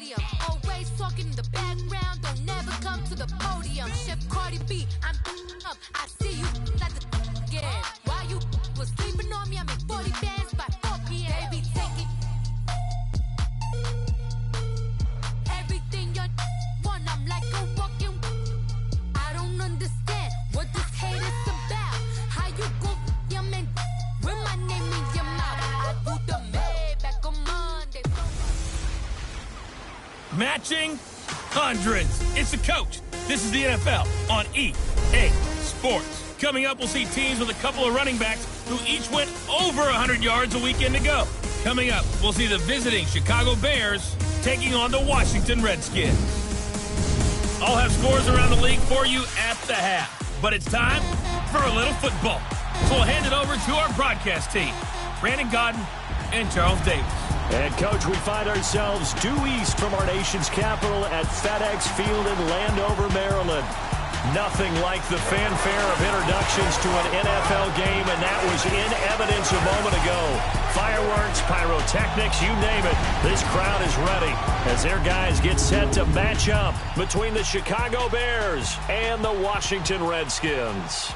sodium. Always talking in the background, don't never come to the podium. Chef Cardi B, I'm up. I see you at the again. While you was sleeping on me, I make 40 bands by 4 p.m. Baby, take it. Everything you want, I'm like a walking. I don't understand what this hate is about. How you go, your man, with my name in your mouth. I do the Maybach on Monday. Matching hundreds. It's the coach. This is the NFL on EA Sports. Coming up, we'll see teams with a couple of running backs who each went over 100 yards a weekend ago. Coming up, we'll see the visiting Chicago Bears taking on the Washington Redskins. I'll have scores around the league for you at the half. But it's time for a little football. So we'll hand it over to our broadcast team, Brandon Godden and Charles Davis. And, Coach, we find ourselves due east from our nation's capital at FedEx Field in Landover, Maryland. Nothing like the fanfare of introductions to an NFL game, and that was in evidence a moment ago. Fireworks, pyrotechnics, you name it. This crowd is ready as their guys get set to match up between the Chicago Bears and the Washington Redskins.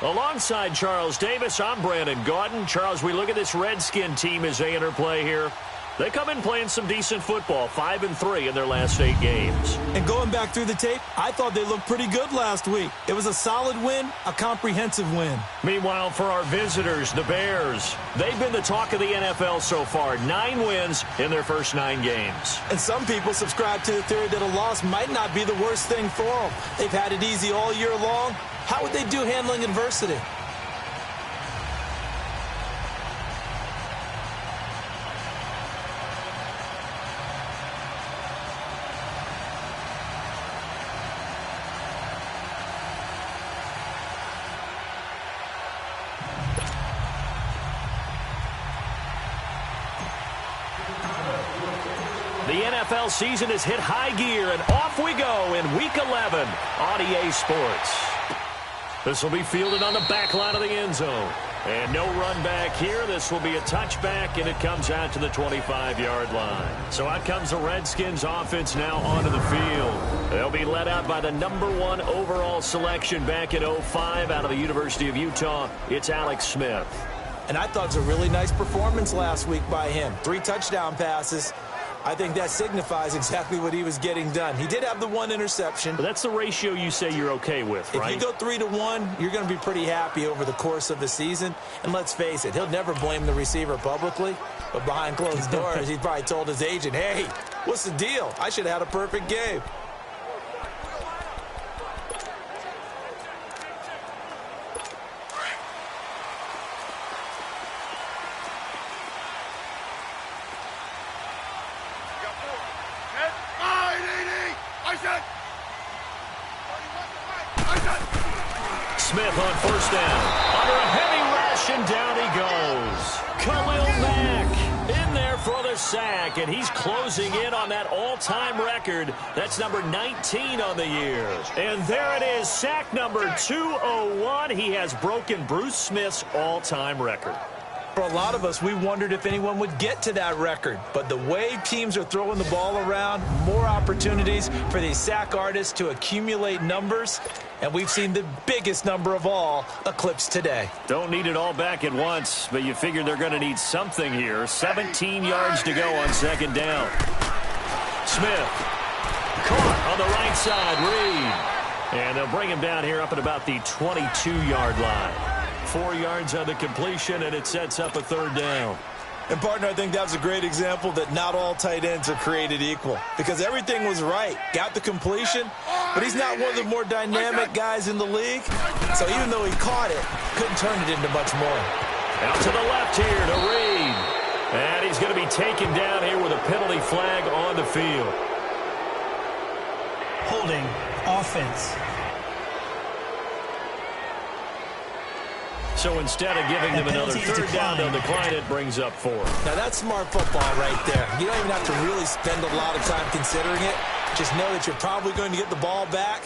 Alongside Charles Davis, I'm Brandon Gaudin. Charles, we look at this Redskin team as they enter play here. They come in playing some decent football, 5-3 in their last 8 games. And going back through the tape, I thought they looked pretty good last week. It was a solid win, a comprehensive win. Meanwhile, for our visitors, the Bears, they've been the talk of the NFL so far. 9 wins in their first 9 games. And some people subscribe to the theory that a loss might not be the worst thing for them. They've had it easy all year long. How would they do handling adversity? The NFL season has hit high gear, and off we go in Week 11 on EA Sports. This will be fielded on the back line of the end zone. And no run back here. This will be a touchback, and it comes out to the 25-yard line. So out comes the Redskins offense now onto the field. They'll be led out by the #1 overall selection back in 2005 out of the University of Utah. It's Alex Smith. And I thought it was a really nice performance last week by him. 3 touchdown passes. I think that signifies exactly what he was getting done. He did have the 1 interception. But that's the ratio you say you're okay with, right? If you go 3-1, you're going to be pretty happy over the course of the season. And let's face it, he'll never blame the receiver publicly. But behind closed doors, he probably told his agent, hey, what's the deal? I should have had a perfect game. Smith on first down. Under a heavy rush, and down he goes. Khalil Mack in there for the sack, and he's closing in on that all-time record. That's number 19 on the year. And there it is, sack number 201. He has broken Bruce Smith's all-time record. For a lot of us, we wondered if anyone would get to that record. But the way teams are throwing the ball around, more opportunities for these sack artists to accumulate numbers. And we've seen the biggest number of all eclipsed today. Don't need it all back at once, but you figure they're going to need something here. 17 yards to go on second down. Smith caught on the right side. Reed. And they'll bring him down here up at about the 22-yard line. 4 yards on the completion, and it sets up a third down. And, partner, I think that was a great example that not all tight ends are created equal. Because everything was right. Got the completion, but he's not one of the more dynamic guys in the league. So even though he caught it, couldn't turn it into much more. Out to the left here to Reed. And he's going to be taken down here with a penalty flag on the field. Holding offense. So instead of giving them another third down, they'll decline it, brings up 4. Now that's smart football right there. You don't even have to really spend a lot of time considering it. Just know that you're probably going to get the ball back.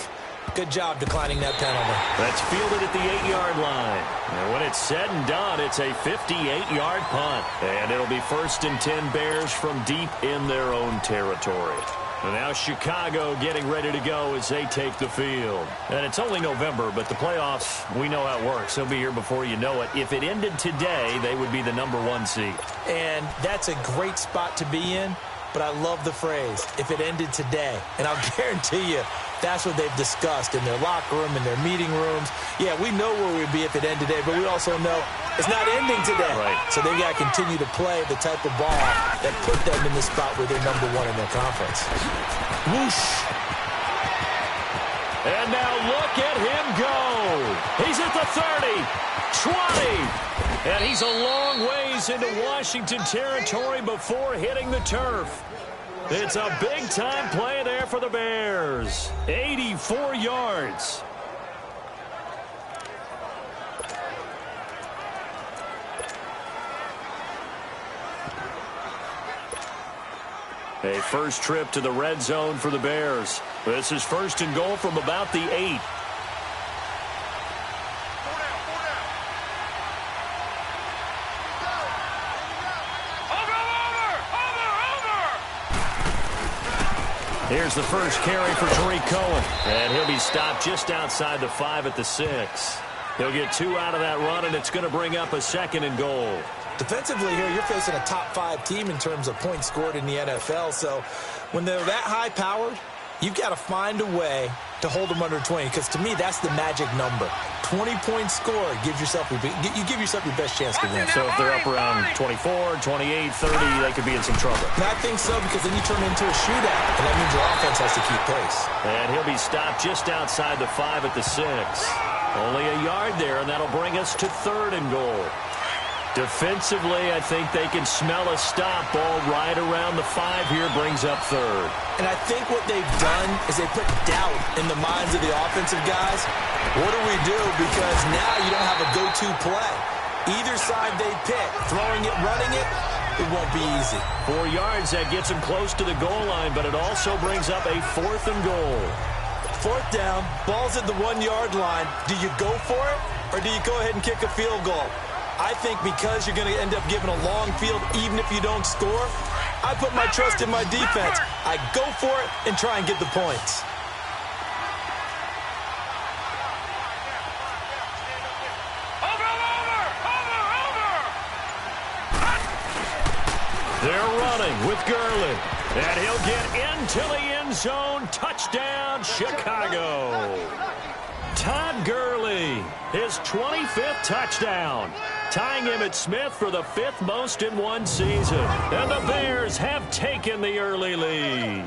Good job declining that penalty. That's fielded at the 8-yard line. And when it's said and done, it's a 58-yard punt. And it'll be 1st and 10 Bears from deep in their own territory. And now Chicago getting ready to go as they take the field. And it's only November, but the playoffs, we know how it works. They'll be here before you know it. If it ended today, they would be the #1 seed. And that's a great spot to be in, but I love the phrase, if it ended today. And I'll guarantee you, that's what they've discussed in their locker room, in their meeting rooms. Yeah, we know where we'd be if it ended today, but we also know it's not ending today. Right. So they've got to continue to play the type of ball that put them in the spot where they're #1 in their conference. Whoosh. And now look at him go. He's at the 30, 20, and he's a long ways into Washington territory before hitting the turf. It's a big-time play there for the Bears. 84 yards. A first trip to the red zone for the Bears. This is 1st and goal from about the 8. Here's the first carry for Tariq Cohen. And he'll be stopped just outside the 5 at the 6. He'll get 2 out of that run, and it's going to bring up a 2nd and goal. Defensively here, you're facing a top 5 team in terms of points scored in the NFL. So when they're that high-powered, you've got to find a way to hold them under 20. Because to me, that's the magic number. 20-point score gives yourself you give yourself your best chance to win. So if they're up around 24, 28, 30, they could be in some trouble. And I think so, because then you turn into a shootout, and that means your offense has to keep pace. And he'll be stopped just outside the 5 at the 6. Only a yard there, and that'll bring us to 3rd and goal. Defensively, I think they can smell a stop. Ball right around the 5 here brings up 3rd. And I think what they've done is they put doubt in the minds of the offensive guys. What do we do? Because now you don't have a go-to play. Either side they pick, throwing it, running it, it won't be easy. 4 yards, that gets them close to the goal line, but it also brings up a 4th and goal. 4th down, ball's at the 1-yard line. Do you go for it, or do you go ahead and kick a field goal? I think because you're going to end up giving a long field even if you don't score, I put my trust in my defense. I go for it and try and get the points. They're running with Gurley. And he'll get into the end zone. Touchdown, Chicago. Todd Gurley, his 25th touchdown, tying him at Smith for the 5th most in one season. And the Bears have taken the early lead.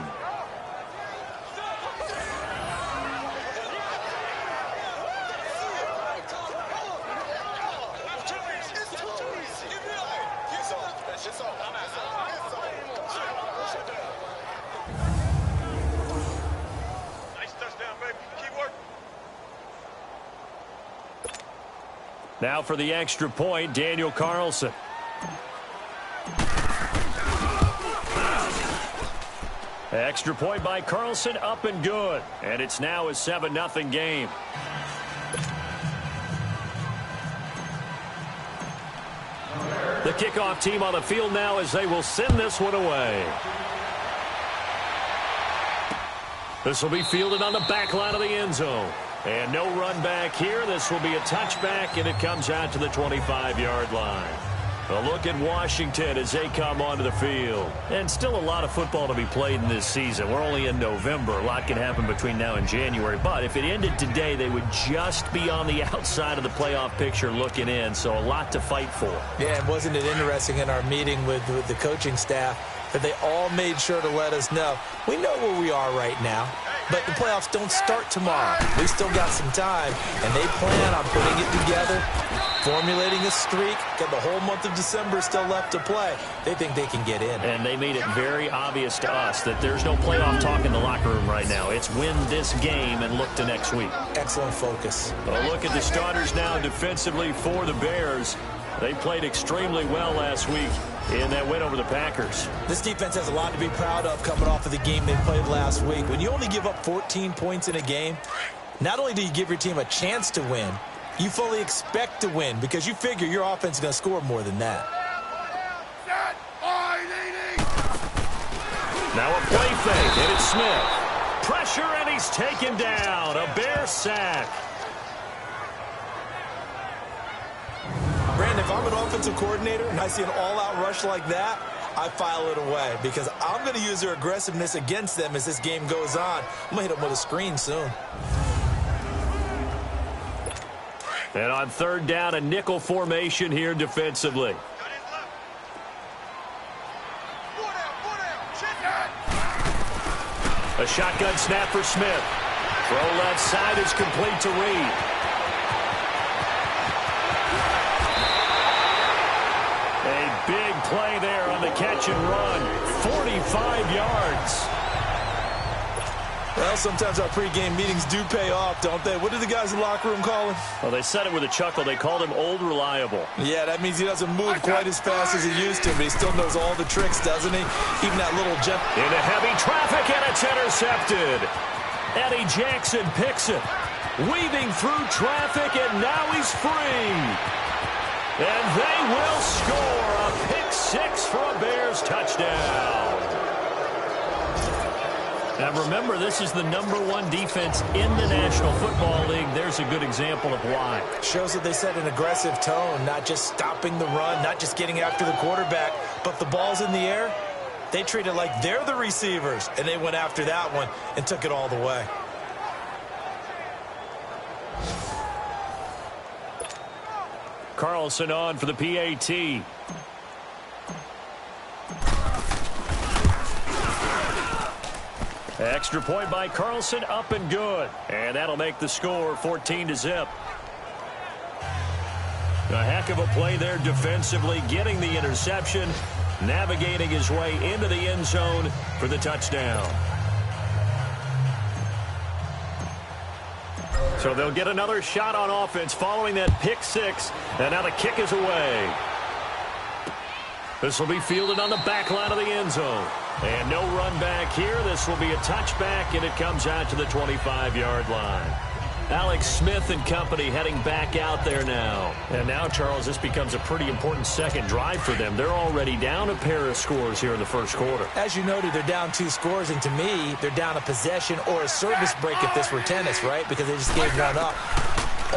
Now for the extra point, Daniel Carlson. Extra point by Carlson, up and good. And it's now a 7-0 game. The kickoff team on the field now as they will send this one away. This will be fielded on the back line of the end zone. And no run back here. This will be a touchback, and it comes out to the 25-yard line. A look at Washington as they come onto the field. And still a lot of football to be played in this season. We're only in November. A lot can happen between now and January. But if it ended today, they would just be on the outside of the playoff picture looking in. So a lot to fight for. Yeah, and wasn't it interesting in our meeting with the coaching staff that they all made sure to let us know, we know where we are right now, but the playoffs don't start tomorrow. We still got some time, and they plan on putting it together, formulating a streak, got the whole month of December still left to play. They think they can get in. And they made it very obvious to us that there's no playoff talk in the locker room right now. It's win this game and look to next week. Excellent focus. A look at the starters now defensively for the Bears. They played extremely well last week in that win over the Packers. This defense has a lot to be proud of coming off of the game they played last week. When you only give up 14 points in a game, not only do you give your team a chance to win, you fully expect to win because you figure your offense is going to score more than that. Now a play fake, and it's Smith. Pressure, and he's taken down. A Bear sack. Brandon, if I'm an offensive coordinator and I see an all-out rush like that, I file it away because I'm going to use their aggressiveness against them as this game goes on. I'm going to hit them with a screen soon. And on third down, a nickel formation here defensively. A shotgun snap for Smith. Throw left side is complete to Reed. A big play there on the catch and run. 45 yards. Well, sometimes our pregame meetings do pay off, don't they? What do the guys in the locker room call him? Well, they said it with a chuckle. They called him Old Reliable. Yeah, that means he doesn't move quite as fast as he used to, but he still knows all the tricks, doesn't he? Even that little jump. Into heavy traffic, and it's intercepted. Eddie Jackson picks it. Weaving through traffic, and now he's free. And they will score a pick six for a Bears touchdown. Now remember, this is the #1 defense in the National Football League. There's a good example of why. Shows that they set an aggressive tone, not just stopping the run, not just getting after the quarterback, but the ball's in the air. They treat it like they're the receivers, and they went after that one and took it all the way. Carlson on for the PAT. Extra point by Carlson, up and good. And that'll make the score 14-0. A heck of a play there defensively, getting the interception, navigating his way into the end zone for the touchdown. So they'll get another shot on offense following that pick six, and now the kick is away. This will be fielded on the back line of the end zone. And no run back here. This will be a touchback, and it comes out to the 25-yard line. Alex Smith and company heading back out there now. And now, Charles, this becomes a pretty important second drive for them. They're already down a pair of scores here in the first quarter. As you noted, they're down 2 scores, and to me, they're down a possession or a service break if this were tennis, right? Because they just gave one up.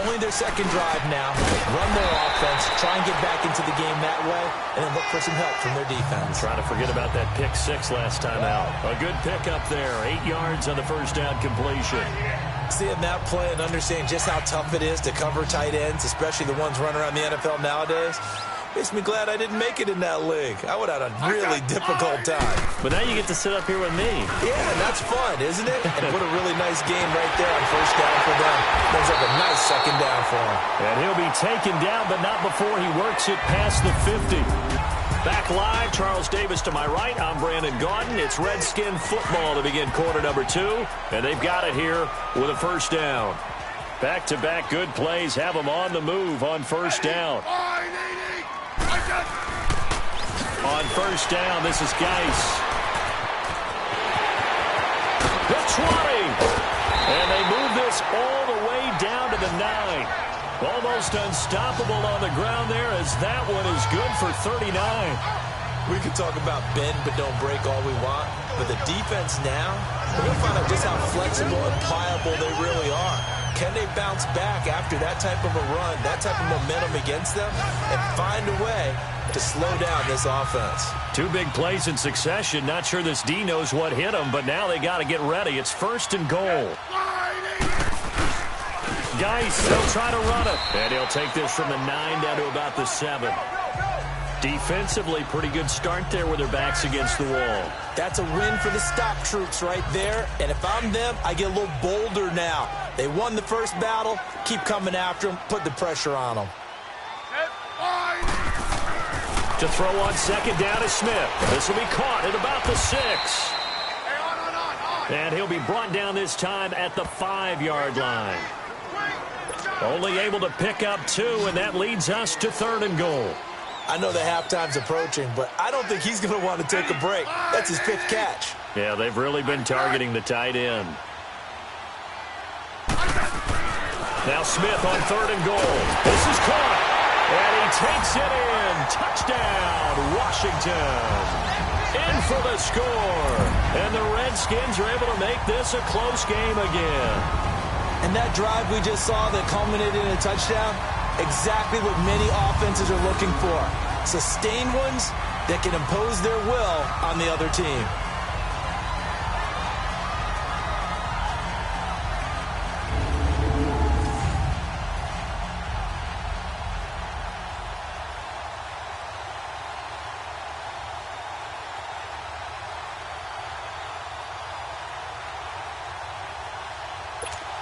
Only their second drive now. Run their offense, try and get back into the game that way, and then look for some help from their defense. Trying to forget about that pick six last time out. A good pickup there. 8 yards on the first down completion. Seeing that play and understanding just how tough it is to cover tight ends, especially the ones running around the NFL nowadays, makes me glad I didn't make it in that league. I would have had a really difficult time. But now you get to sit up here with me. Yeah, that's fun, isn't it? And what a really nice game right there on first down for them. Brings up a nice second down for him. And he'll be taken down, but not before he works it past the 50. Back live, Charles Davis to my right. I'm Brandon Gaudin. It's Redskin football to begin quarter number 2. And they've got it here with a first down. Back-to-back good plays have them on the move on first down. On first down, this is Geis. The 20. And they move this all the way down to the 9. Almost unstoppable on the ground there as that one is good for 39. We could talk about bend but don't break all we want, but the defense now, we're going to find out just how flexible and pliable they really are. Can they bounce back after that type of a run, that type of momentum against them, and find a way to slow down this offense? 2 big plays in succession. Not sure this D knows what hit him, but now they got to get ready. It's first and goal. Geis, they'll try to run it. And he'll take this from the 9 down to about the 7. Defensively, pretty good start there with their backs against the wall. That's a win for the stock troops right there. And if I'm them, I get a little bolder now. They won the first battle. Keep coming after them. Put the pressure on them. To throw on second down is Smith. This will be caught at about the 6. And he'll be brought down this time at the 5-yard line. Only able to pick up 2, and that leads us to 3rd and goal. I know the halftime's approaching, but I don't think he's going to want to take a break. That's his 5th catch. Yeah, they've really been targeting the tight end. Now Smith on 3rd and goal. This is caught. And he takes it in. Touchdown, Washington. In for the score. And the Redskins are able to make this a close game again. And that drive we just saw that culminated in a touchdown, exactly what many offenses are looking for. Sustained ones that can impose their will on the other team.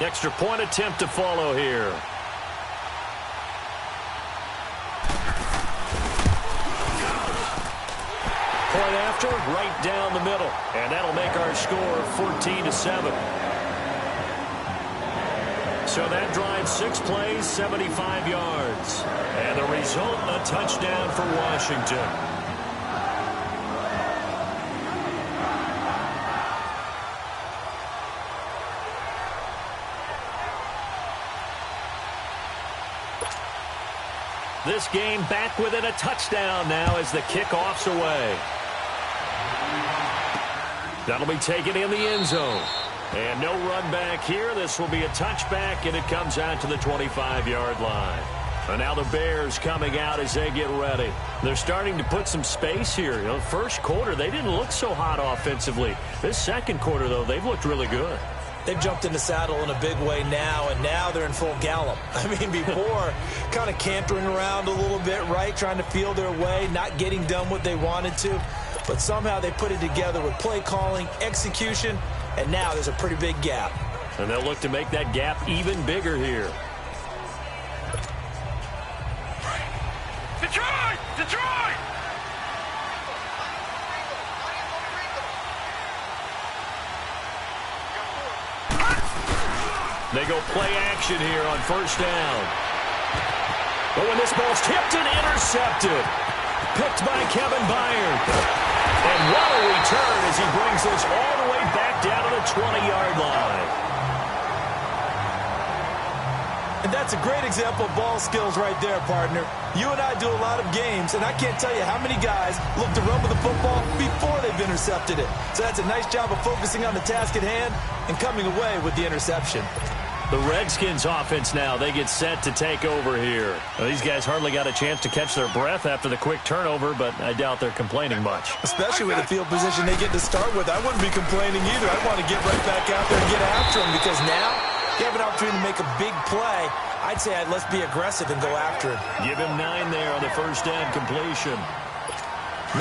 Extra point attempt to follow here. Point after, right down the middle. And that'll make our score 14-7. So that drive, 6 plays, 75 yards. And the result, a touchdown for Washington. This game back within a touchdown now as the kickoff's away. That'll be taken in the end zone. And no run back here. This will be a touchback, and it comes out to the 25-yard line. And now the Bears coming out as they get ready. They're starting to put some space here. You know, first quarter, they didn't look so hot offensively. This second quarter, though, they've looked really good. They've jumped in the saddle in a big way now, and now they're in full gallop. I mean, before, kind of cantering around a little bit, right, trying to feel their way, not getting done what they wanted to. But somehow they put it together with play calling, execution, and now there's a pretty big gap. And they'll look to make that gap even bigger here. Detroit! Detroit! They go play action here on first down. But when this ball's tipped and intercepted, picked by Kevin Byard. And what a return as he brings this all the way back down to the 20-yard line. And that's a great example of ball skills right there, partner. You and I do a lot of games, and I can't tell you how many guys look to run with the football before they've intercepted it. So that's a nice job of focusing on the task at hand and coming away with the interception. The Redskins offense now, they get set to take over here. Well, these guys hardly got a chance to catch their breath after the quick turnover, but I doubt they're complaining much. Especially with the field position they get to start with. I wouldn't be complaining either. I'd want to get right back out there and get after them, because now you have an opportunity to make a big play. I'd say let's be aggressive and go after him. Give him 9 there on the first down completion.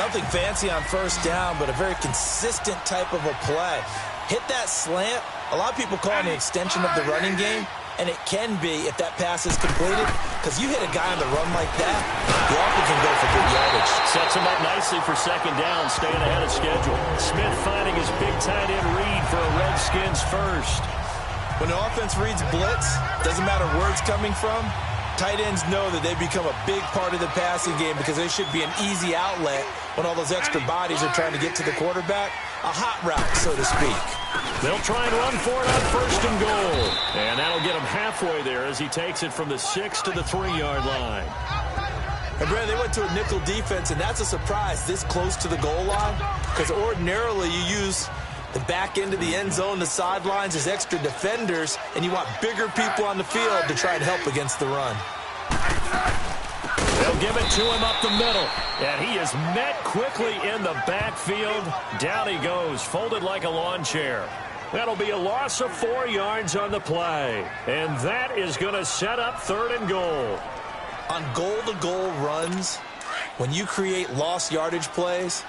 Nothing fancy on first down, but a very consistent type of a play. Hit that slant. A lot of people call it an extension of the running game, and it can be if that pass is completed, because you hit a guy on the run like that, you often can go for good yardage. Sets him up nicely for second down, staying ahead of schedule. Smith finding his big tight end read for a Redskins first. When the offense reads blitz, doesn't matter where it's coming from, tight ends know that they become a big part of the passing game, because they should be an easy outlet when all those extra bodies are trying to get to the quarterback. A hot route, so to speak. They'll try and run for it on first and goal. And that'll get him halfway there as he takes it from the 6 to the 3-yard line. And Brad, they went to a nickel defense, and that's a surprise this close to the goal line, because ordinarily you use the back end of the end zone, the sidelines as extra defenders, and you want bigger people on the field to try and help against the run. They'll give it to him up the middle. And he is met quickly in the backfield. Down he goes, folded like a lawn chair. That'll be a loss of 4 yards on the play. And that is going to set up 3rd and goal. On goal-to-goal runs, when you create lost yardage plays,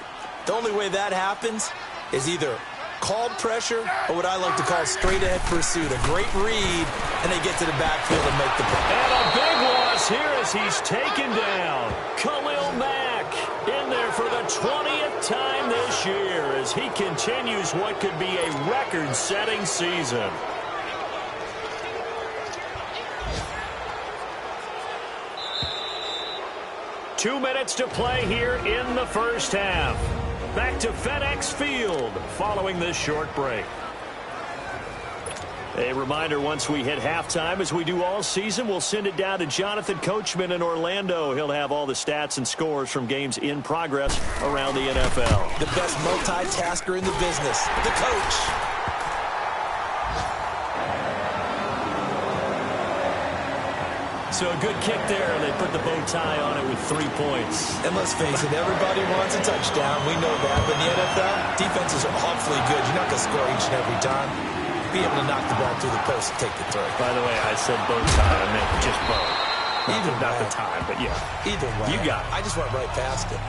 the only way that happens is either called pressure or what I like to call straight-ahead pursuit. A great read, and they get to the backfield and make the play. And a big loss here as he's taken down. Khalil Mack in there for the 20th time this year as he continues what could be a record-setting season. Two minutes to play here in the first half. Back to FedEx Field following this short break. A reminder, once we hit halftime, as we do all season, we'll send it down to Jonathan Coachman in Orlando. He'll have all the stats and scores from games in progress around the NFL. The best multitasker in the business, the coach. So a good kick there, and they put the bow tie on it with 3 points. And let's face it, everybody wants a touchdown. We know that. But in the NFL, defenses are awfully good. You're not going to score each and every time. Be able to knock the ball through the post and take the throw. By the way, I said bow tie. I meant just bow. Not the tie, but yeah. Either way. You got it. I just went right past it.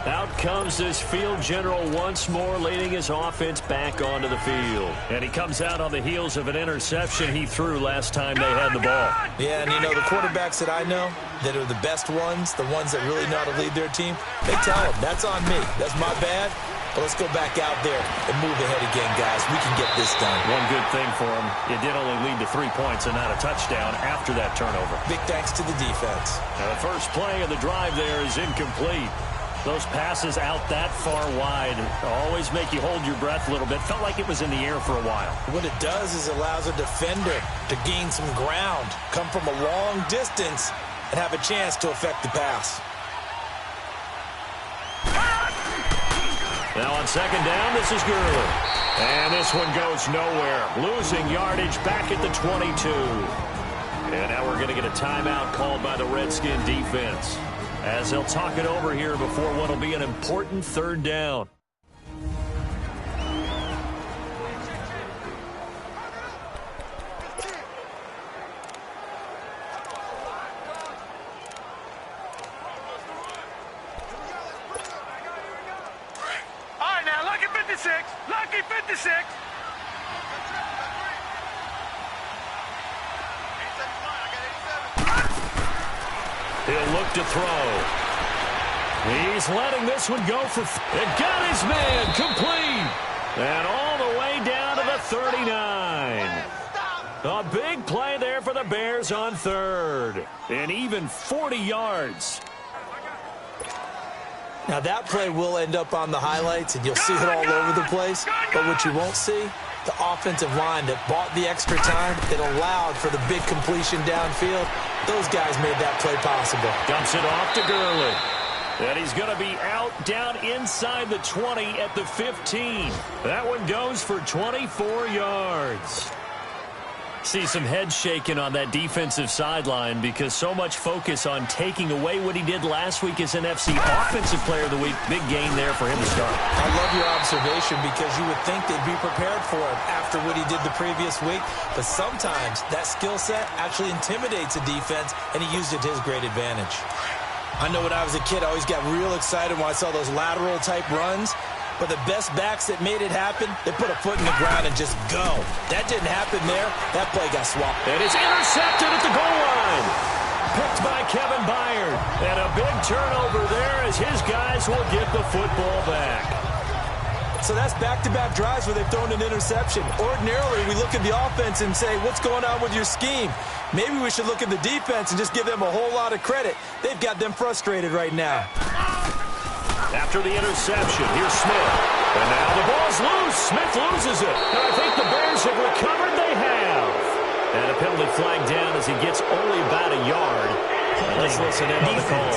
Out comes this field general once more, leading his offense back onto the field. And he comes out on the heels of an interception he threw last time they had the ball. Yeah, and you know, the quarterbacks that I know that are the best ones, the ones that really know how to lead their team, they tell them, that's on me. That's my bad. But let's go back out there and move ahead again, guys. We can get this done. One good thing for him, it did only lead to 3 points and not a touchdown after that turnover. Big thanks to the defense. Now the first play of the drive there is incomplete. Those passes out that far wide always make you hold your breath a little bit. Felt like it was in the air for a while. What it does is it allows a defender to gain some ground, come from a long distance, and have a chance to affect the pass. Now on second down, this is Gurley. And this one goes nowhere. Losing yardage back at the 22. And now we're going to get a timeout called by the Redskin defense, as they'll talk it over here before what will be an important third down. All right, now, lucky 56. Lucky 56. He'll look to throw. He's letting this one go for... It got his man complete. And all the way down to the 39. A big play there for the Bears on third. And even 40 yards. Now that play will end up on the highlights, and you'll see it all over the place. But what you won't see, the offensive line that bought the extra time, that allowed for the big completion downfield, those guys made that play possible. Dumps it off to Gurley. And he's going to be out down inside the 20 at the 15. That one goes for 24 yards. See some head shaking on that defensive sideline because so much focus on taking away what he did last week as NFC Offensive Player of the Week. Big game there for him to start. I love your observation because you would think they'd be prepared for him after what he did the previous week. But sometimes that skill set actually intimidates a defense, and he used it to his great advantage. I know when I was a kid, I always got real excited when I saw those lateral-type runs. But the best backs that made it happen, they put a foot in the ground and just go. That didn't happen there. That play got swapped. And it's intercepted at the goal line. Picked by Kevin Byard. And a big turnover there as his guys will get the football back. So that's back-to-back drives where they've thrown an interception. Ordinarily, we look at the offense and say, what's going on with your scheme? Maybe we should look at the defense and just give them a whole lot of credit. They've got them frustrated right now. After the interception, here's Smith. And now the ball's loose. Smith loses it. And I think the Bears have recovered. They have. And a penalty flag down as he gets only about a yard. And let's listen in on the call.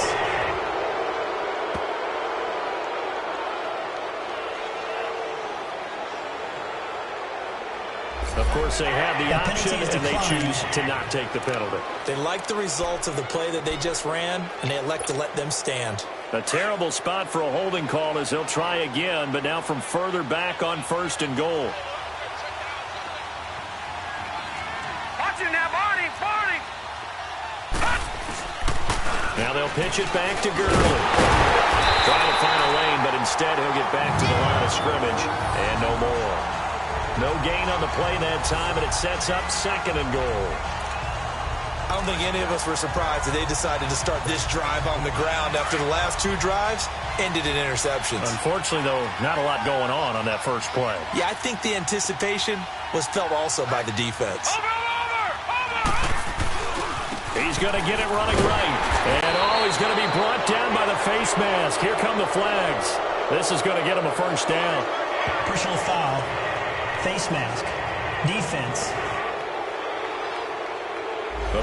Of course, they have the option, and they choose to not take the penalty. They like the results of the play that they just ran, and they elect to let them stand. A terrible spot for a holding call as they'll try again, but now from further back on first and goal. Watch him now, Barney. Now they'll pitch it back to Gurley. Trying to find a lane, but instead he'll get back to the line of scrimmage, and no more. No gain on the play that time, and it sets up second and goal. I don't think any of us were surprised that they decided to start this drive on the ground after the last two drives ended in interceptions. Unfortunately, though, not a lot going on that first play. Yeah, I think the anticipation was felt also by the defense. Over! He's going to get it running right. And he's going to be brought down by the face mask. Here come the flags. This is going to get him a first down. Personal foul. Face mask. Defense.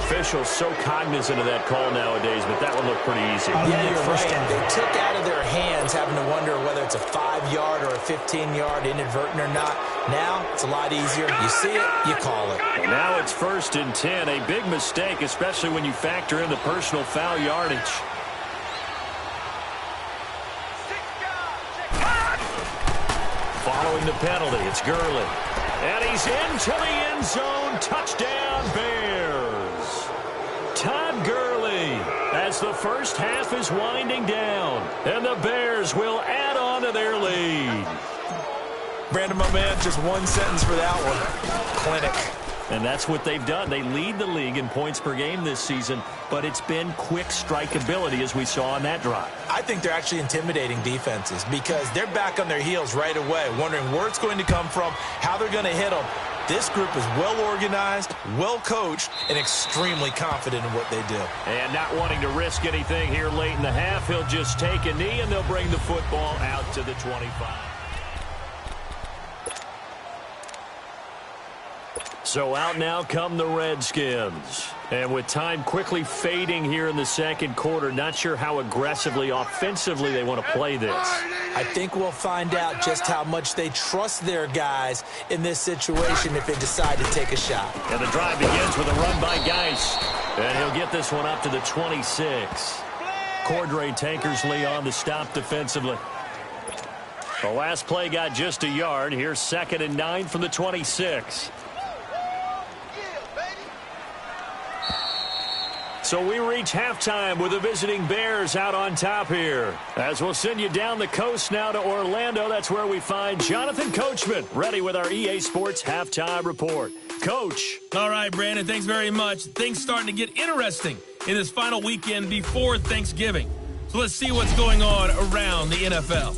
Officials so cognizant of that call nowadays, but that one looked pretty easy. Yeah, you're right. They took out of their hands having to wonder whether it's a 5-yard or a 15-yard, inadvertent or not. Now, it's a lot easier. You see it, you call it. And now it's 1st and 10. A big mistake, especially when you factor in the personal foul yardage. Following the penalty, it's Gurley. And he's into the end zone. Touchdown, Bears. Todd Gurley as the first half is winding down. And the Bears will add on to their lead. Brandon, my man, just one sentence for that one. Clinic. And that's what they've done. They lead the league in points per game this season, but it's been quick strikeability as we saw on that drive. I think they're actually intimidating defenses because they're back on their heels right away, wondering where it's going to come from, how they're going to hit them. This group is well-organized, well-coached, and extremely confident in what they do. And not wanting to risk anything here late in the half, he'll just take a knee, and they'll bring the football out to the 25. So out now come the Redskins. And with time quickly fading here in the second quarter, not sure how aggressively, offensively they want to play this. I think we'll find out just how much they trust their guys in this situation if they decide to take a shot. And the drive begins with a run by Geist. And he'll get this one up to the 26. Cordray Tankersley on the stop defensively. The last play got just a yard. Here's 2nd and 9 from the 26. So we reach halftime with the visiting Bears out on top here. As we'll send you down the coast now to Orlando. That's where we find Jonathan Coachman ready with our EA Sports Halftime Report. Coach. All right, Brandon, thanks very much. Things starting to get interesting in this final weekend before Thanksgiving. So let's see what's going on around the NFL.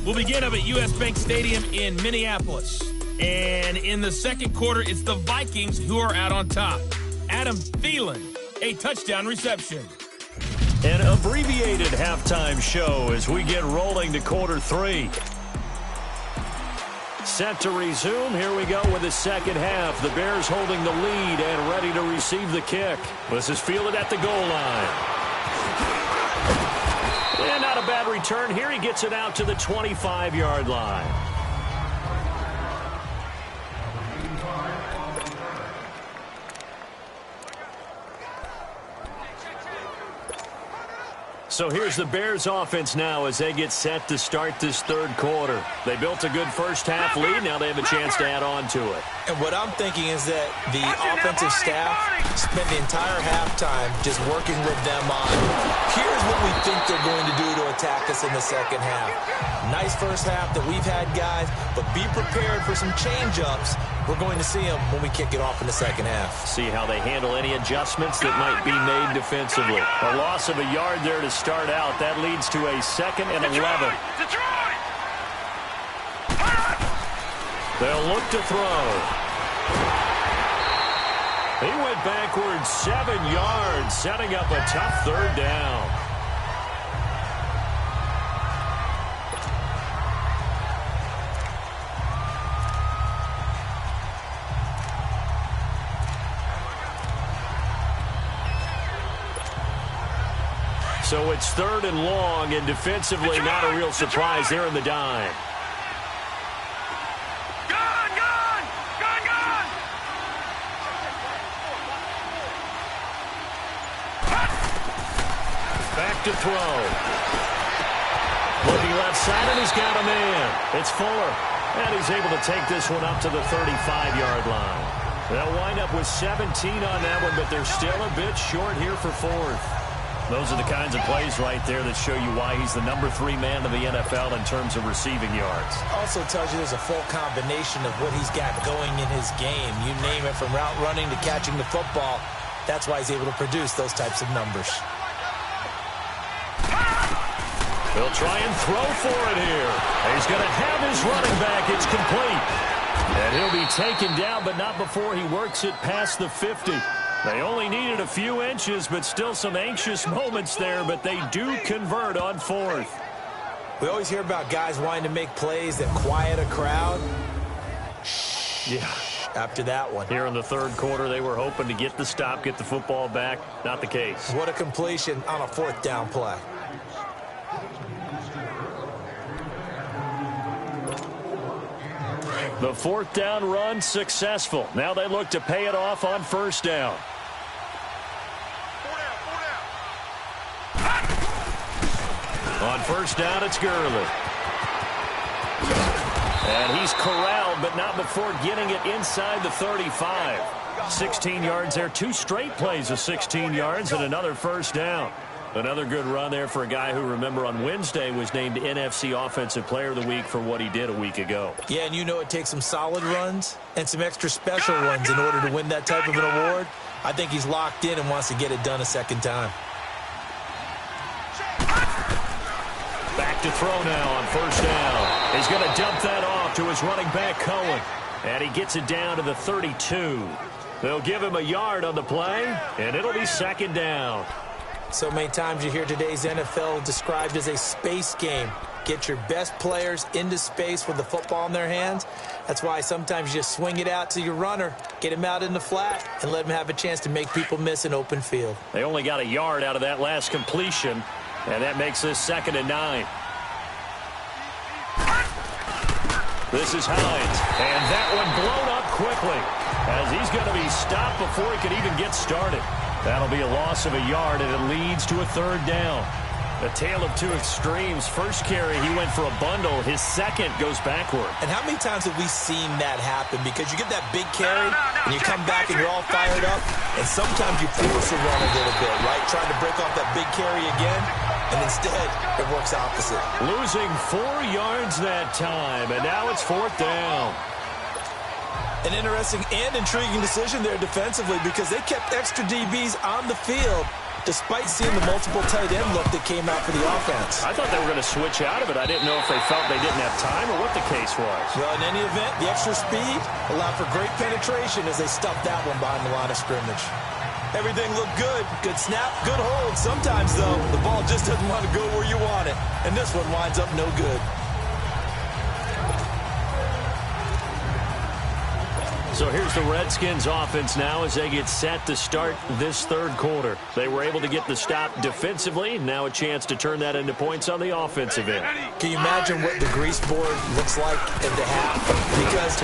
We'll begin up at U.S. Bank Stadium in Minneapolis. And in the second quarter, it's the Vikings who are out on top. Adam Thielen, a touchdown reception. An abbreviated halftime show as we get rolling to quarter 3. Set to resume. Here we go with the second half. The Bears holding the lead and ready to receive the kick. This is fielded at the goal line. And not a bad return here. He gets it out to the 25-yard line. So here's the Bears offense now as they get set to start this third quarter. They built a good first half lead. Now they have a chance to add on to it. And what I'm thinking is that the offensive staff spent the entire halftime just working with them on, here's what we think they're going to do to attack us in the second half. Nice first half that we've had, guys, but be prepared for some change-ups. We're going to see them when we kick it off in the second half. See how they handle any adjustments that might be made defensively. A loss of a yard there to start out. That leads to a 2nd and 11. They'll look to throw. He went backwards 7 yards, setting up a tough third down. So it's 3rd and long, and defensively not a real surprise there in the dime. Back to throw. Looking left side, and he's got a man. It's Fuller, and he's able to take this one up to the 35-yard line. They'll wind up with 17 on that one, but they're still a bit short here for 4th. Those are the kinds of plays right there that show you why he's the number 3 man in the NFL in terms of receiving yards. Also tells you there's a full combination of what he's got going in his game. You name it, from route running to catching the football. That's why he's able to produce those types of numbers. He'll try and throw for it here. He's going to have his running back. It's complete. And he'll be taken down, but not before he works it past the 50. They only needed a few inches, but still some anxious moments there, but they do convert on 4th. We always hear about guys wanting to make plays that quiet a crowd. Yeah. After that one. Here in the third quarter, they were hoping to get the stop, get the football back. Not the case. What a completion on a fourth down play. The fourth down run successful. Now they look to pay it off on first down. On first down, it's Gurley. And he's corralled, but not before getting it inside the 35. 16 yards there. 2 straight plays of 16 yards and another first down. Another good run there for a guy who, remember, on Wednesday was named NFC Offensive Player of the Week for what he did a week ago. Yeah, and you know it takes some solid runs and some extra special ones in order to win that type of an award. I think he's locked in and wants to get it done a second time. Back to throw now on first down. He's going to dump that off to his running back, Cohen. And he gets it down to the 32. They'll give him a yard on the play, and it'll be second down. So many times you hear today's NFL described as a space game. Get your best players into space with the football in their hands. That's why sometimes you just swing it out to your runner, get him out in the flat, and let him have a chance to make people miss an open field. They only got a yard out of that last completion, and that makes this 2nd and 9. This is Hines, and that one blown up quickly as he's going to be stopped before he could even get started. That'll be a loss of a yard, and it leads to a third down. A tale of two extremes. First carry, he went for a bundle. His second goes backward. And how many times have we seen that happen? Because you get that big carry, and you come back and you're all fired up, and sometimes you force a run a little bit, right? Trying to break off that big carry again, and instead it works opposite. Losing 4 yards that time, and now it's 4th down. An interesting and intriguing decision there defensively because they kept extra DBs on the field despite seeing the multiple tight end look that came out for the offense. I thought they were going to switch out of it. I didn't know if they felt they didn't have time or what the case was. Well, in any event, the extra speed allowed for great penetration as they stuffed that one behind the line of scrimmage. Everything looked good. Good snap, good hold. Sometimes, though, the ball just doesn't want to go where you want it. And this one winds up no good. So here's the Redskins offense now as they get set to start this third quarter. They were able to get the stop defensively. Now a chance to turn that into points on the offensive end. Can you imagine what the grease board looks like at the half? Because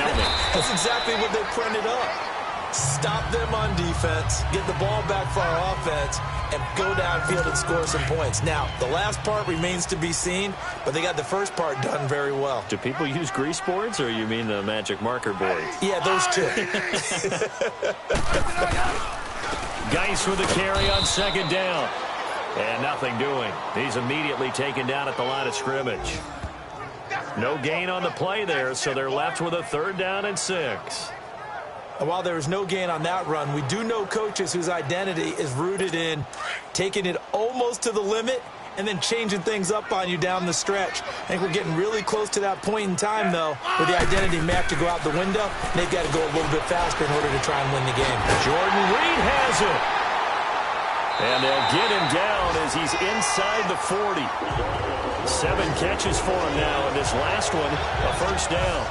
that's exactly what they printed up. Stop them on defense, get the ball back for our offense, and go downfield and score some points. Now, the last part remains to be seen, but they got the first part done very well. Do people use grease boards, or you mean the magic marker boards? Yeah, those two. Geis with the carry on second down. And nothing doing. He's immediately taken down at the line of scrimmage. No gain on the play there, so they're left with a 3rd down and 6. And while there was no gain on that run, we do know coaches whose identity is rooted in taking it almost to the limit and then changing things up on you down the stretch. I think we're getting really close to that point in time, though, where the identity may have to go out the window, and they've got to go a little bit faster in order to try and win the game. Jordan Reed has it. And they'll get him down as he's inside the 40. 7 catches for him now, and this last one, a first down.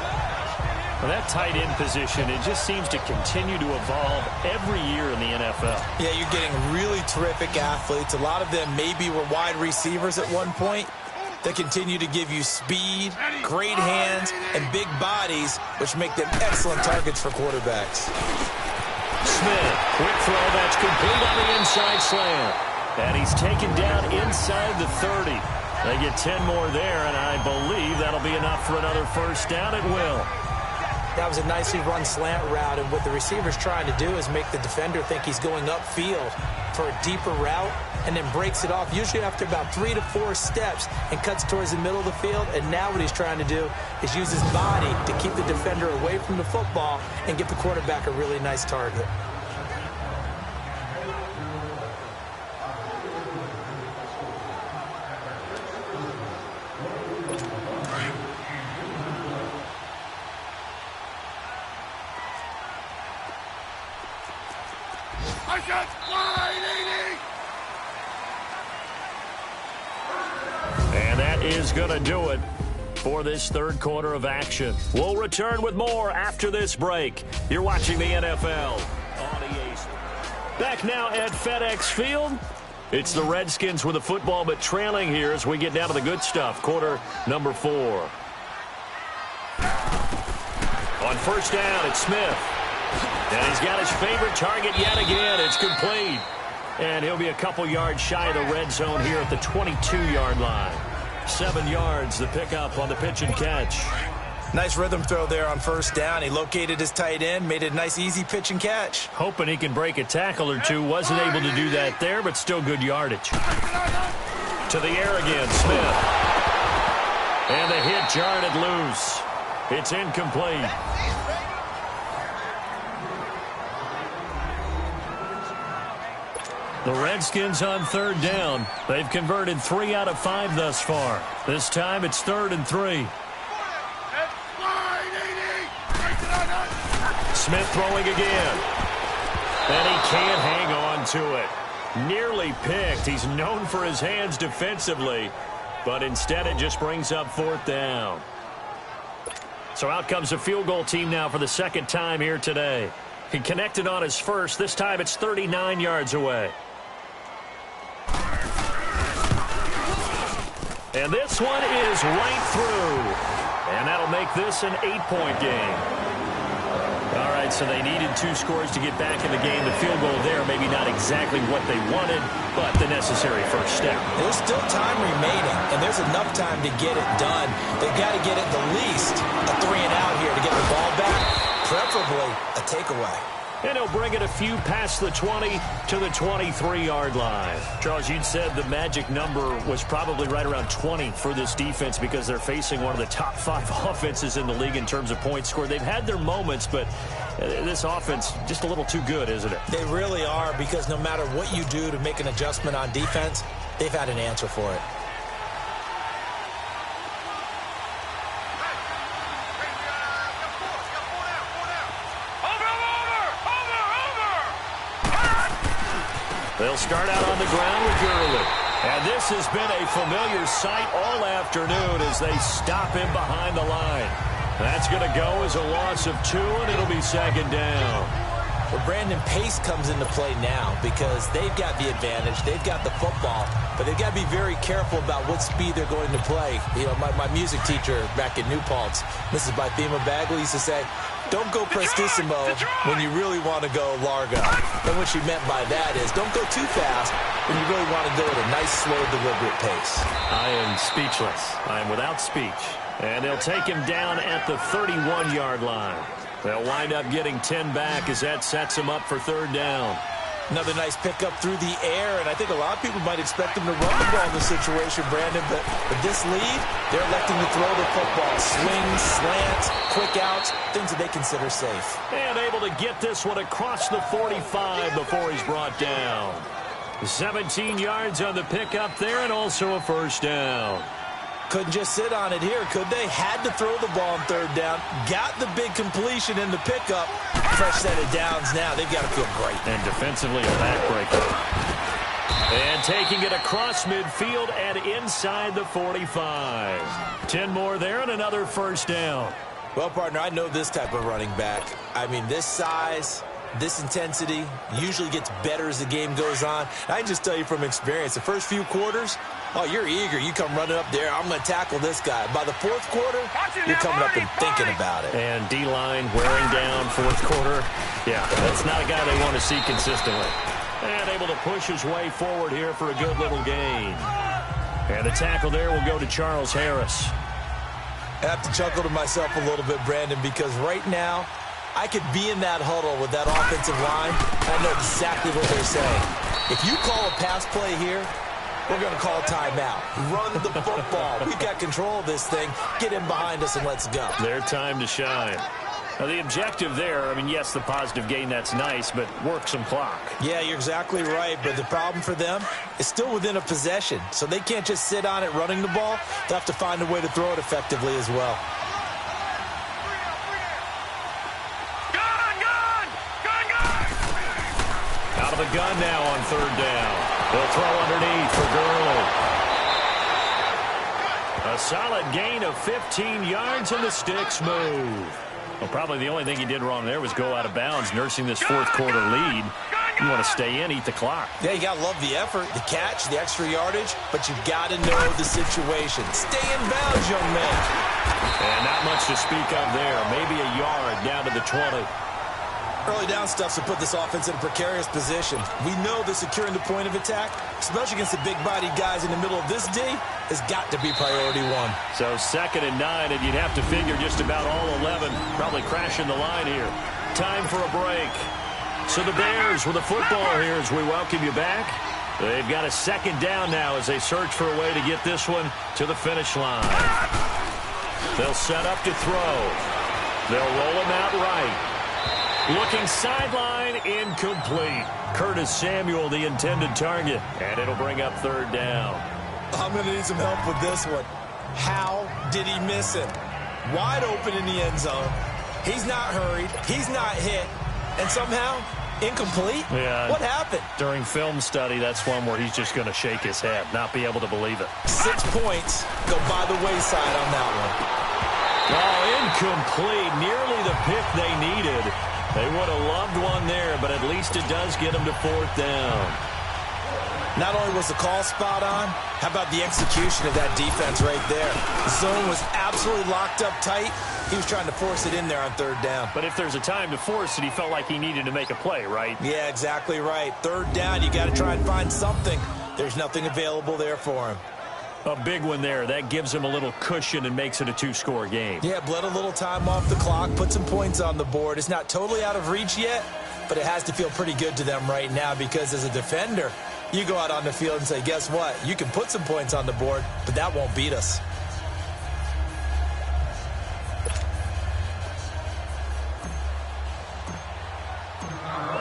Well, that tight end position, it just seems to continue to evolve every year in the NFL. Yeah, you're getting really terrific athletes. A lot of them maybe were wide receivers at one point. They continue to give you speed, great hands, and big bodies, which make them excellent targets for quarterbacks. Smith, quick throw, that's complete on the inside slant. And he's taken down inside the 30. They get 10 more there, and I believe that'll be enough for another first down at will. That was a nicely run slant route, and what the receiver's trying to do is make the defender think he's going upfield for a deeper route and then breaks it off, usually after about 3 to 4 steps, and cuts towards the middle of the field. And now what he's trying to do is use his body to keep the defender away from the football and get the quarterback a really nice target. going to do it for this third quarter of action. We'll return with more after this break. You're watching the NFL on EA. Back now at FedEx Field. It's the Redskins with the football, but trailing here as we get down to the good stuff. Quarter number 4. On first down, it's Smith. And he's got his favorite target yet again. It's complete. And he'll be a couple yards shy of the red zone here at the 22-yard line. 7 yards, the pickup on the pitch and catch. Nice rhythm throw there on first down. He located his tight end, made it a nice, easy pitch and catch. Hoping he can break a tackle or two. Wasn't able to do that there, but still good yardage. To the air again, Smith. And the hit jarred it loose. It's incomplete. The Redskins on third down. They've converted 3 out of 5 thus far. This time it's 3rd and 3. Smith throwing again. And he can't hang on to it. Nearly picked. He's known for his hands defensively, but instead it just brings up 4th down. So out comes a field goal team now for the second time here today. He connected on his first. This time it's 39 yards away. And this one is right through. And that'll make this an 8-point game. All right, so they needed 2 scores to get back in the game. The field goal there, maybe not exactly what they wanted, but the necessary first step. There's still time remaining, and there's enough time to get it done. They've got to get at the least a 3 and out here to get the ball back, preferably a takeaway. And he'll bring it a few past the 20 to the 23-yard line. Charles, you'd said the magic number was probably right around 20 for this defense because they're facing one of the top 5 offenses in the league in terms of points scored. They've had their moments, but this offense just a little too good, isn't it? They really are, because no matter what you do to make an adjustment on defense, they've had an answer for it. They'll start out on the ground with Gurley. And this has been a familiar sight all afternoon as they stop him behind the line. That's going to go as a loss of 2, and it'll be 2nd down. Well, Brandon, pace comes into play now because they've got the advantage. They've got the football, but they've got to be very careful about what speed they're going to play. You know, my music teacher back in New Paltz, Mrs. Bythema Bagley, used to say, don't go prestissimo when you really want to go largo. And what she meant by that is don't go too fast when you really want to go at a nice, slow, deliberate pace. I am speechless. I am without speech. And they'll take him down at the 31-yard line. They'll wind up getting 10 back as that sets him up for 3rd down. Another nice pickup through the air, and I think a lot of people might expect them to run the ball in this situation, Brandon, but with this lead, they're electing to throw the football. Swings, slants, quick outs, things that they consider safe. And able to get this one across the 45 before he's brought down. 17 yards on the pickup there, and also a 1st down. Couldn't just sit on it here, could they? Had to throw the ball on 3rd down. Got the big completion in the pickup. Fresh set of downs now. They've got to feel great. And defensively, a backbreaker. And taking it across midfield and inside the 45. 10 more there and another 1st down. Well, partner, I know this type of running back. I mean, this size, this intensity usually gets better as the game goes on. I can just tell you from experience, the first few quarters, oh, you're eager. You come running up there. I'm going to tackle this guy. By the 4th quarter, you're coming up and thinking about it. And D-line wearing down 4th quarter. Yeah, that's not a guy they want to see consistently. And able to push his way forward here for a good little gain. And the tackle there will go to Charles Harris. I have to chuckle to myself a little bit, Brandon, because right now, I could be in that huddle with that offensive line. I know exactly what they're saying. If you call a pass play here, we're going to call timeout. Run the football. We've got control of this thing. Get in behind us and let's go. Their time to shine. Now, the objective there, I mean, yes, the positive gain, that's nice, but work some clock. Yeah, you're exactly right, but the problem for them is still within a possession, so they can't just sit on it running the ball. They'll have to find a way to throw it effectively as well. Out of the gun now on 3rd down. They'll throw underneath for Gurley. A solid gain of 15 yards, and the sticks move. Well, probably the only thing he did wrong there was go out of bounds, nursing this fourth quarter lead. You want to stay in, eat the clock. Yeah, you got to love the effort, the catch, the extra yardage, but you got to know the situation. Stay in bounds, young man. And not much to speak of there. Maybe a yard down to the 20. Early down stuff to put this offense in a precarious position. We know that securing the point of attack, especially against the big-bodied guys in the middle of this D, has got to be priority one. So 2nd and 9, and you'd have to figure just about all 11 probably crashing the line here. Time for a break. So the Bears with the football here as we welcome you back. They've got a 2nd down now as they search for a way to get this one to the finish line. They'll set up to throw. They'll roll him out right. Looking sideline, incomplete. Curtis Samuel, the intended target. And it'll bring up 3rd down. I'm going to need some help with this one. How did he miss him? Wide open in the end zone. He's not hurried. He's not hit. And somehow, incomplete? Yeah. What happened? During film study, that's one where he's just going to shake his head, not be able to believe it. 6 points go by the wayside on that one. Oh, incomplete. Nearly the pick they needed. They would have loved one there, but at least it does get them to 4th down. Not only was the call spot on, how about the execution of that defense right there? The zone was absolutely locked up tight. He was trying to force it in there on 3rd down. But if there's a time to force it, he felt like he needed to make a play, right? Yeah, exactly right. 3rd down, you got to try and find something. There's nothing available there for him. A big one there. That gives him a little cushion and makes it a 2-score game. Yeah, bled a little time off the clock, put some points on the board. It's not totally out of reach yet, but it has to feel pretty good to them right now because as a defender, you go out on the field and say, guess what? You can put some points on the board, but that won't beat us.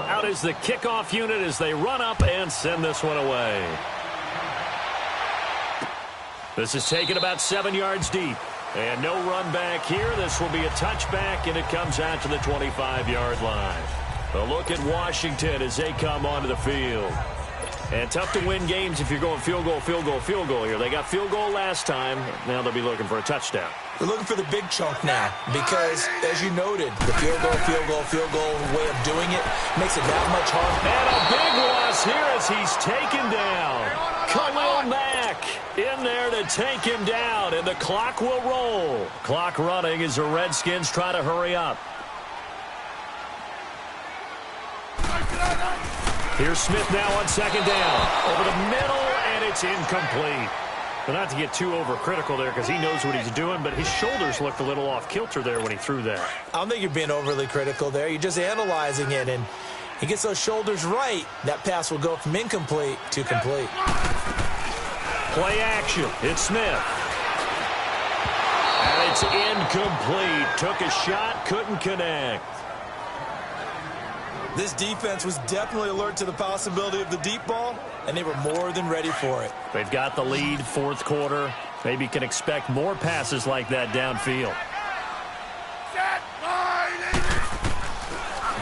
Out is the kickoff unit as they run up and send this one away. This is taken about 7 yards deep. And no run back here. This will be a touchback, and it comes out to the 25-yard line. A look at Washington as they come onto the field. And tough to win games if you're going field goal, field goal, field goal here. They got field goal last time. Now they'll be looking for a touchdown. They're looking for the big chunk now because, as you noted, the field goal way of doing it makes it that much harder. And a big loss here as he's taken down. Khalil Mack in there to take him down, and the clock will roll. Clock running as the Redskins try to hurry up. Here's Smith now on 2nd down. Over the middle, and it's incomplete. But not to get too overcritical there because he knows what he's doing, but his shoulders looked a little off kilter there when he threw that. I don't think you're being overly critical there. You're just analyzing it, and he gets those shoulders right. That pass will go from incomplete to complete. Play action. It's Smith. And it's incomplete. Took a shot, couldn't connect. This defense was definitely alert to the possibility of the deep ball, and they were more than ready for it. They've got the lead, 4th quarter. Maybe can expect more passes like that downfield.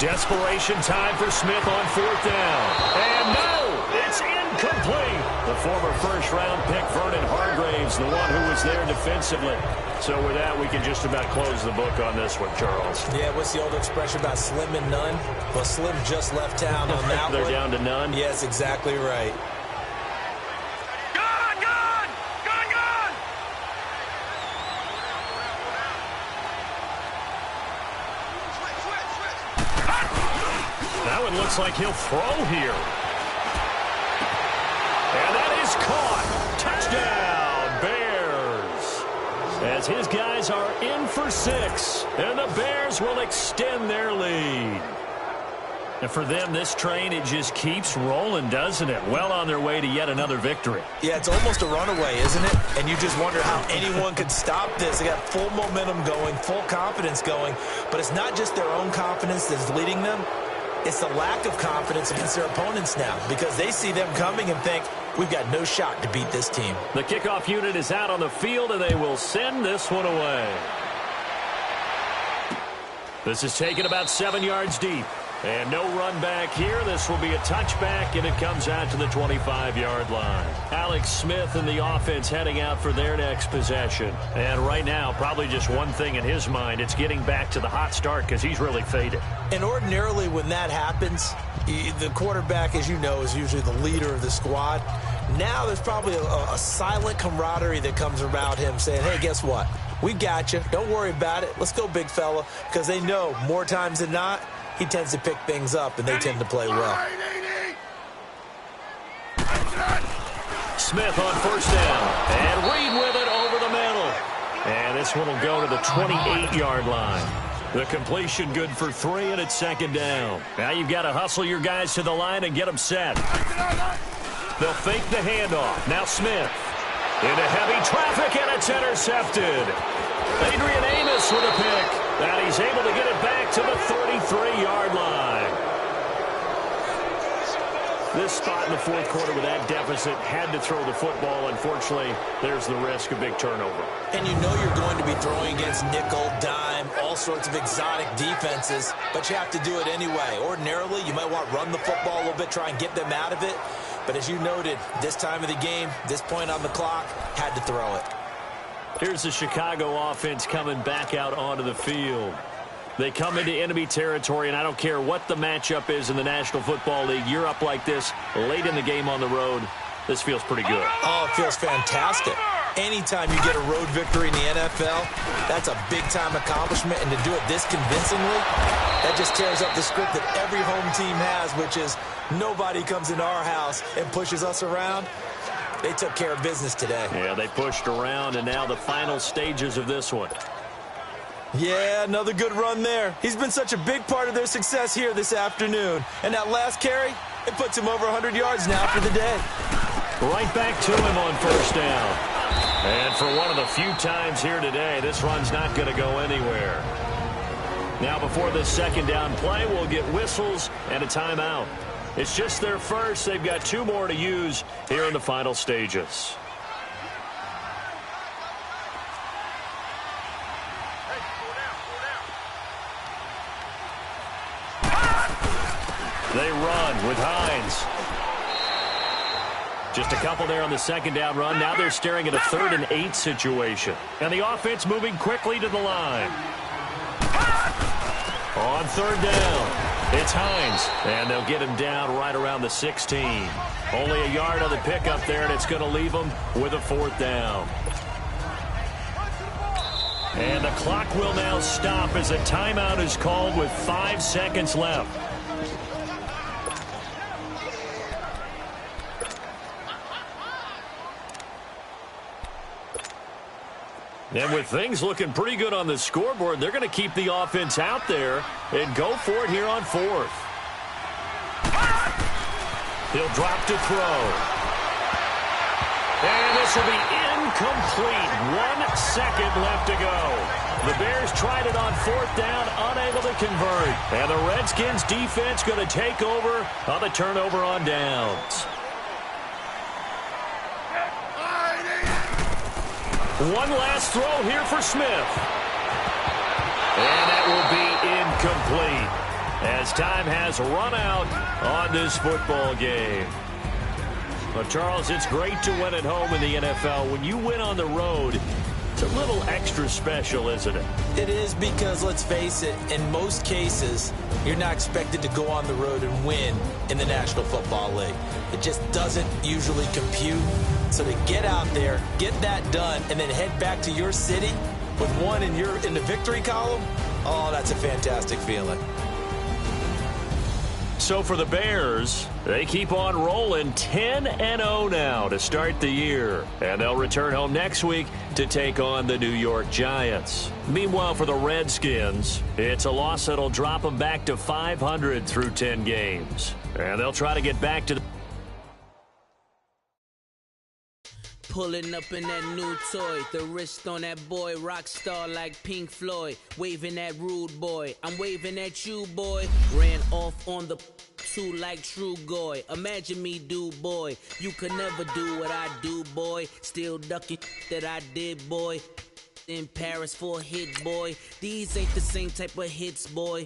Desperation time for Smith on 4th down. And no, it's incomplete. The former first-round pick, Vernon Hargraves, the one who was there defensively. So with that, we can just about close the book on this one, Charles. Yeah, what's the old expression about slim and none? Well, Slim just left town on that They're one. down to none? Yes, exactly right. That one looks like he'll throw here. And that is caught. Touchdown, Bears. As his guys are in for 6. And the Bears will extend their lead. And for them, this train, it just keeps rolling, doesn't it? Well on their way to yet another victory. Yeah, it's almost a runaway, isn't it? And you just wonder how anyone could stop this. They got full momentum going, full confidence going. But it's not just their own confidence that's leading them. It's the lack of confidence against their opponents now because they see them coming and think, we've got no shot to beat this team. The kickoff unit is out on the field, and they will send this one away. This is taken about 7 yards deep. And no run back here. This will be a touchback, and it comes out to the 25-yard line. Alex Smith and the offense heading out for their next possession. And right now, probably just one thing in his mind. It's getting back to the hot start because he's really faded. And ordinarily when that happens, the quarterback, as you know, is usually the leader of the squad. Now there's probably a silent camaraderie that comes around him saying, hey, guess what? We got you. Don't worry about it. Let's go, big fella. Because they know more times than not, he tends to pick things up, and they tend to play well. Smith on first down. And Reed with it over the middle. And this one will go to the 28-yard line. The completion good for 3, and it's second down. Now you've got to hustle your guys to the line and get them set. They'll fake the handoff. Now Smith into heavy traffic, and it's intercepted. Adrian Amos with a pick. And he's able to get it back to the 33-yard line. This spot in the fourth quarter with that deficit had to throw the football. Unfortunately, there's the risk of big turnover. And you know you're going to be throwing against nickel, dime, all sorts of exotic defenses, but you have to do it anyway. Ordinarily, you might want to run the football a little bit, try and get them out of it. But as you noted, this time of the game, this point on the clock, had to throw it. Here's the Chicago offense coming back out onto the field. They come into enemy territory, and I don't care what the matchup is in the National Football League. You're up like this late in the game on the road. This feels pretty good. Oh, it feels fantastic. Anytime you get a road victory in the NFL, that's a big-time accomplishment. And to do it this convincingly, that just tears up the script that every home team has, which is nobody comes into our house and pushes us around. They took care of business today. Yeah, they pushed around, and now the final stages of this one. Yeah, another good run there. He's been such a big part of their success here this afternoon. And that last carry, it puts him over 100 yards now for the day. Right back to him on first down. And for one of the few times here today, this run's not going to go anywhere. Now before this second down play, we'll get whistles and a timeout. It's just their first. They've got 2 more to use here in the final stages. They run with Hines. Just a couple there on the second down run. Now they're staring at a 3rd and 8 situation. And the offense moving quickly to the line. On 3rd down. It's Hines, and they'll get him down right around the 16. Only a yard on the pickup there, and it's going to leave him with a 4th down. And the clock will now stop as a timeout is called with 5 seconds left. And with things looking pretty good on the scoreboard, they're going to keep the offense out there and go for it here on 4th. He'll drop to throw. And this will be incomplete. 1 second left to go. The Bears tried it on 4th down, unable to convert. And the Redskins defense going to take over on the turnover on downs. One last throw here for Smith. And that will be incomplete as time has run out on this football game. Well, Charles, it's great to win at home in the NFL. When you win on the road, it's a little extra special, isn't it? It is because, let's face it, in most cases, you're not expected to go on the road and win in the National Football League. It just doesn't usually compute. So to get out there, get that done, and then head back to your city with one in the victory column, oh, that's a fantastic feeling. So for the Bears, they keep on rolling 10-0 now to start the year. And they'll return home next week to take on the New York Giants. Meanwhile, for the Redskins, it's a loss that'll drop them back to 500 through 10 games. And they'll try to get back to the Pulling up in that new toy, the wrist on that boy, rock star like Pink Floyd, waving at rude boy, I'm waving at you boy, ran off on the two like True Goy, imagine me do boy, you could never do what I do boy, still ducking that I did boy, in Paris for a hit boy, these ain't the same type of hits boy.